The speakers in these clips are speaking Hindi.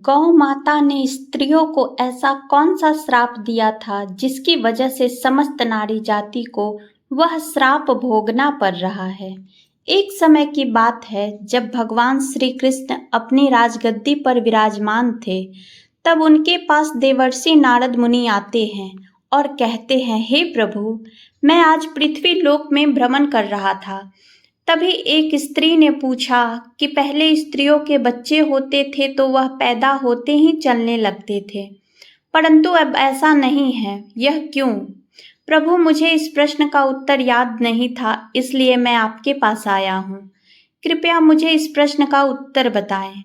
गौ माता ने स्त्रियों को ऐसा कौन सा श्राप दिया था जिसकी वजह से समस्त नारी जाति को वह श्राप भोगना पड़ रहा है। एक समय की बात है जब भगवान श्री कृष्ण अपनी राजगद्दी पर विराजमान थे। तब उनके पास देवर्षि नारद मुनि आते हैं और कहते हैं, हे प्रभु, मैं आज पृथ्वी लोक में भ्रमण कर रहा था। तभी एक स्त्री ने पूछा कि पहले स्त्रियों के बच्चे होते थे तो वह पैदा होते ही चलने लगते थे, परंतु अब ऐसा नहीं है, यह क्यों? प्रभु, मुझे इस प्रश्न का उत्तर याद नहीं था, इसलिए मैं आपके पास आया हूँ। कृपया मुझे इस प्रश्न का उत्तर बताएं।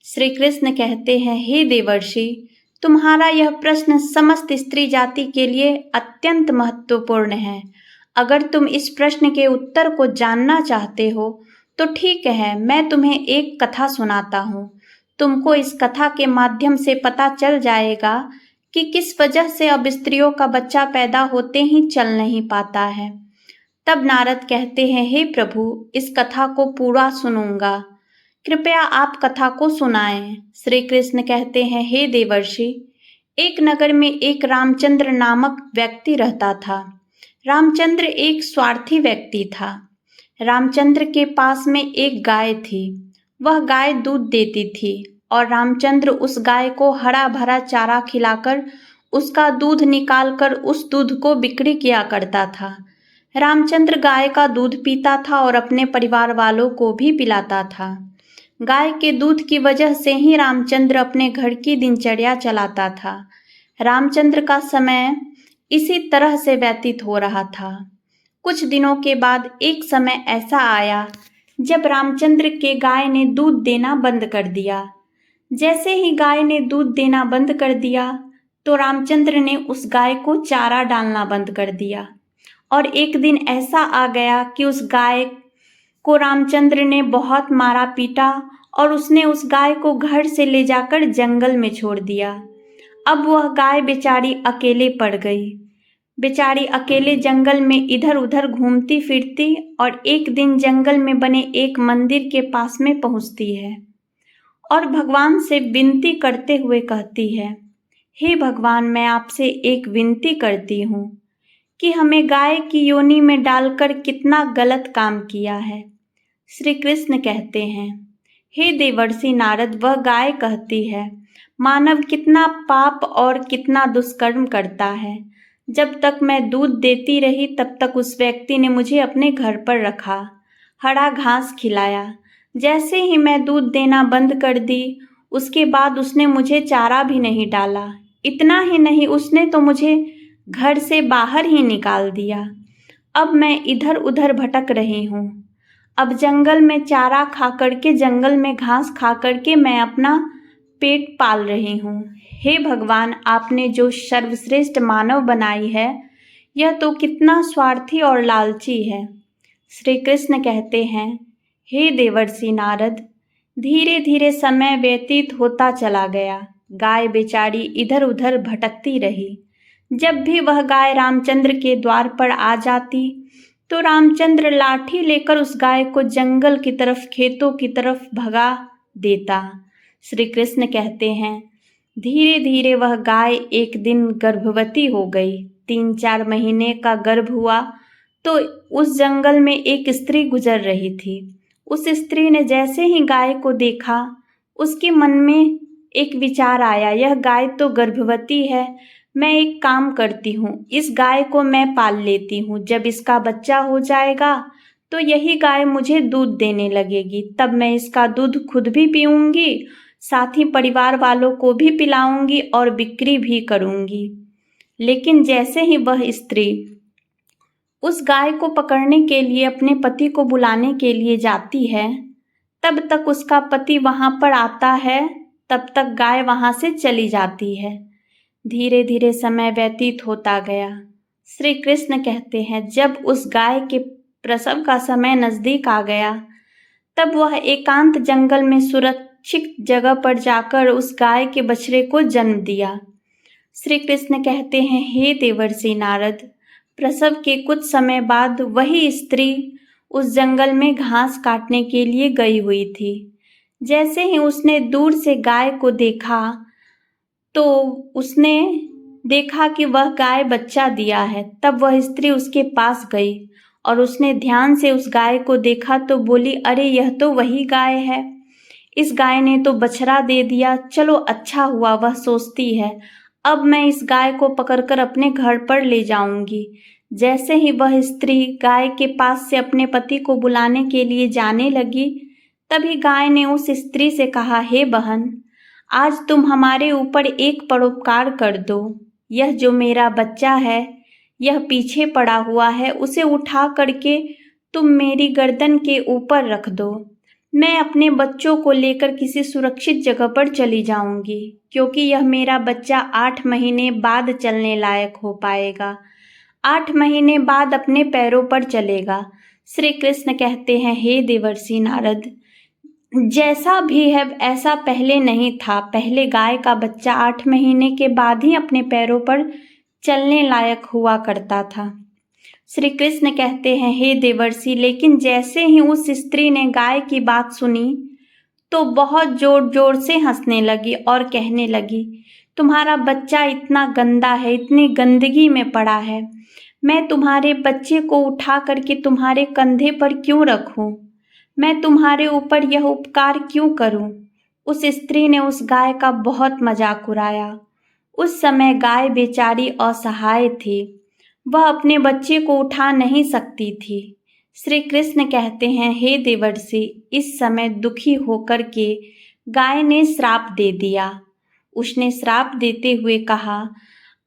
श्री कृष्ण कहते हैं, हे देवर्षि, तुम्हारा यह प्रश्न समस्त स्त्री जाति के लिए अत्यंत महत्वपूर्ण है। अगर तुम इस प्रश्न के उत्तर को जानना चाहते हो तो ठीक है, मैं तुम्हें एक कथा सुनाता हूँ। तुमको इस कथा के माध्यम से पता चल जाएगा कि किस वजह से अब स्त्रियों का बच्चा पैदा होते ही चल नहीं पाता है। तब नारद कहते हैं, हे प्रभु, इस कथा को पूरा सुनूंगा, कृपया आप कथा को सुनाएं। श्री कृष्ण कहते हैं, हे देवर्षि, एक नगर में एक रामचंद्र नामक व्यक्ति रहता था। रामचंद्र एक स्वार्थी व्यक्ति था। रामचंद्र के पास में एक गाय थी। वह गाय दूध देती थी और रामचंद्र उस गाय को हरा भरा चारा खिलाकर उसका दूध निकालकर उस दूध को बिक्री किया करता था। रामचंद्र गाय का दूध पीता था और अपने परिवार वालों को भी पिलाता था। गाय के दूध की वजह से ही रामचंद्र अपने घर की दिनचर्या चलाता था। रामचंद्र का समय इसी तरह से व्यतीत हो रहा था। कुछ दिनों के बाद एक समय ऐसा आया जब रामचंद्र के गाय ने दूध देना बंद कर दिया। जैसे ही गाय ने दूध देना बंद कर दिया तो रामचंद्र ने उस गाय को चारा डालना बंद कर दिया। और एक दिन ऐसा आ गया कि उस गाय को रामचंद्र ने बहुत मारा पीटा और उसने उस गाय को घर से ले जाकर जंगल में छोड़ दिया। अब वह गाय बेचारी अकेले पड़ गई। बेचारी अकेले जंगल में इधर उधर घूमती फिरती और एक दिन जंगल में बने एक मंदिर के पास में पहुंचती है और भगवान से विनती करते हुए कहती है, हे भगवान, मैं आपसे एक विनती करती हूँ कि हमें गाय की योनि में डालकर कितना गलत काम किया है। श्री कृष्ण कहते हैं, हे देवर्षि नारद, वह गाय कहती है, मानव कितना पाप और कितना दुष्कर्म करता है। जब तक मैं दूध देती रही तब तक उस व्यक्ति ने मुझे अपने घर पर रखा, हरा घास खिलाया। जैसे ही मैं दूध देना बंद कर दी उसके बाद उसने मुझे चारा भी नहीं डाला। इतना ही नहीं, उसने तो मुझे घर से बाहर ही निकाल दिया। अब मैं इधर उधर भटक रही हूँ। अब जंगल में चारा खा करके, जंगल में घास खा करके मैं अपना पेट पाल रही हूँ। हे भगवान, आपने जो सर्वश्रेष्ठ मानव बनाई है यह तो कितना स्वार्थी और लालची है। श्री कृष्ण कहते हैं, हे देवर्षि नारद, धीरे धीरे समय व्यतीत होता चला गया। गाय बेचारी इधर उधर भटकती रही। जब भी वह गाय रामचंद्र के द्वार पर आ जाती तो रामचंद्र लाठी लेकर उस गाय को जंगल की तरफ, खेतों की तरफ भगा देता। श्री कृष्ण कहते हैं, धीरे धीरे वह गाय एक दिन गर्भवती हो गई। 3-4 महीने का गर्भ हुआ तो उस जंगल में एक स्त्री गुजर रही थी। उस स्त्री ने जैसे ही गाय को देखा उसके मन में एक विचार आया, यह गाय तो गर्भवती है, मैं एक काम करती हूँ, इस गाय को मैं पाल लेती हूँ। जब इसका बच्चा हो जाएगा तो यही गाय मुझे दूध देने लगेगी, तब मैं इसका दूध खुद भी पीऊँगी, साथ ही परिवार वालों को भी पिलाऊंगी और बिक्री भी करूंगी। लेकिन जैसे ही वह स्त्री उस गाय को पकड़ने के लिए अपने पति को बुलाने के लिए जाती है, तब तक उसका पति वहां पर आता है, तब तक गाय वहां से चली जाती है। धीरे धीरे समय व्यतीत होता गया। श्री कृष्ण कहते हैं, जब उस गाय के प्रसव का समय नजदीक आ गया तब वह एकांत जंगल में सुरक्षित जगह पर जाकर उस गाय के बछड़े को जन्म दिया। श्री कृष्ण कहते हैं, हे देवर्षि नारद, प्रसव के कुछ समय बाद वही स्त्री उस जंगल में घास काटने के लिए गई हुई थी। जैसे ही उसने दूर से गाय को देखा तो उसने देखा कि वह गाय बच्चा दिया है। तब वह स्त्री उसके पास गई और उसने ध्यान से उस गाय को देखा तो बोली, अरे यह तो वही गाय है। इस गाय ने तो बछड़ा दे दिया। चलो अच्छा हुआ, वह सोचती है, अब मैं इस गाय को पकड़कर अपने घर पर ले जाऊंगी। जैसे ही वह स्त्री गाय के पास से अपने पति को बुलाने के लिए जाने लगी, तभी गाय ने उस स्त्री से कहा, हे बहन, आज तुम हमारे ऊपर एक परोपकार कर दो। यह जो मेरा बच्चा है, यह पीछे पड़ा हुआ है, उसे उठा करके तुम मेरी गर्दन के ऊपर रख दो। मैं अपने बच्चों को लेकर किसी सुरक्षित जगह पर चली जाऊंगी, क्योंकि यह मेरा बच्चा 8 महीने बाद चलने लायक हो पाएगा, 8 महीने बाद अपने पैरों पर चलेगा। श्री कृष्ण कहते हैं, हे देवर्षि नारद, जैसा भी है ऐसा पहले नहीं था। पहले गाय का बच्चा 8 महीने के बाद ही अपने पैरों पर चलने लायक हुआ करता था। श्री कृष्ण कहते हैं, हे देवर्षि, लेकिन जैसे ही उस स्त्री ने गाय की बात सुनी तो बहुत जोर जोर से हंसने लगी और कहने लगी, तुम्हारा बच्चा इतना गंदा है, इतनी गंदगी में पड़ा है, मैं तुम्हारे बच्चे को उठा करके तुम्हारे कंधे पर क्यों रखूं? मैं तुम्हारे ऊपर यह उपकार क्यों करूं? उस स्त्री ने उस गाय का बहुत मजाक उड़ाया। उस समय गाय बेचारी असहाय थी, वह अपने बच्चे को उठा नहीं सकती थी। श्री कृष्ण कहते हैं, हे देवर्षि, इस समय दुखी होकर के गाय ने श्राप दे दिया। उसने श्राप देते हुए कहा,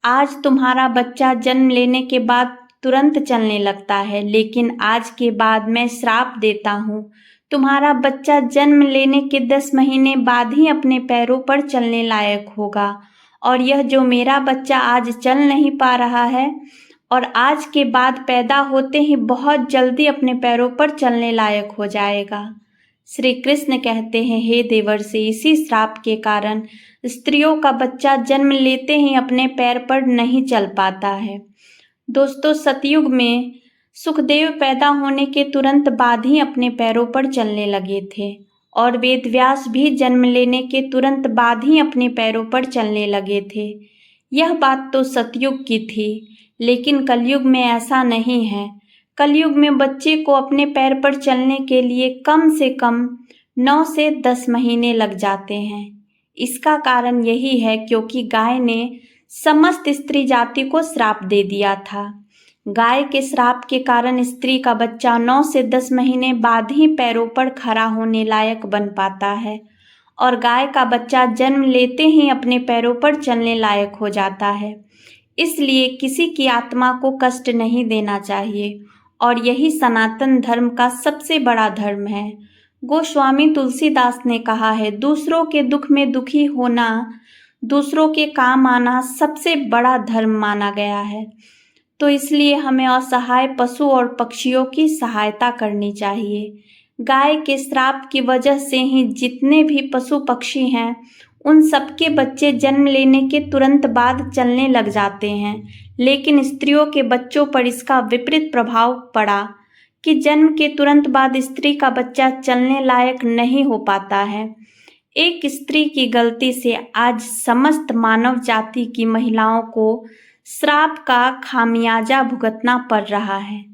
आज तुम्हारा बच्चा जन्म लेने के बाद तुरंत चलने लगता है, लेकिन आज के बाद मैं श्राप देता हूँ, तुम्हारा बच्चा जन्म लेने के 10 महीने बाद ही अपने पैरों पर चलने लायक होगा। और यह जो मेरा बच्चा आज चल नहीं पा रहा है और आज के बाद पैदा होते ही बहुत जल्दी अपने पैरों पर चलने लायक हो जाएगा। श्री कृष्ण कहते हैं, हे देवर्षि, इसी श्राप के कारण स्त्रियों का बच्चा जन्म लेते ही अपने पैर पर नहीं चल पाता है। दोस्तों, सतयुग में सुखदेव पैदा होने के तुरंत बाद ही अपने पैरों पर चलने लगे थे और वेदव्यास भी जन्म लेने के तुरंत बाद ही अपने पैरों पर चलने लगे थे। यह बात तो सतयुग की थी, लेकिन कलयुग में ऐसा नहीं है। कलयुग में बच्चे को अपने पैर पर चलने के लिए कम से कम 9 से 10 महीने लग जाते हैं। इसका कारण यही है क्योंकि गाय ने समस्त स्त्री जाति को श्राप दे दिया था। गाय के श्राप के कारण स्त्री का बच्चा 9 से 10 महीने बाद ही पैरों पर खड़ा होने लायक बन पाता है और गाय का बच्चा जन्म लेते ही अपने पैरों पर चलने लायक हो जाता है। इसलिए किसी की आत्मा को कष्ट नहीं देना चाहिए और यही सनातन धर्म का सबसे बड़ा धर्म है। गोस्वामी तुलसीदास ने कहा है, दूसरों के दुख में दुखी होना, दूसरों के काम आना सबसे बड़ा धर्म माना गया है। तो इसलिए हमें असहाय पशु और पक्षियों की सहायता करनी चाहिए। गाय के श्राप की वजह से ही जितने भी पशु पक्षी हैं, उन सबके बच्चे जन्म लेने के तुरंत बाद चलने लग जाते हैं, लेकिन स्त्रियों के बच्चों पर इसका विपरीत प्रभाव पड़ा कि जन्म के तुरंत बाद स्त्री का बच्चा चलने लायक नहीं हो पाता है। एक स्त्री की गलती से आज समस्त मानव जाति की महिलाओं को श्राप का खामियाजा भुगतना पड़ रहा है।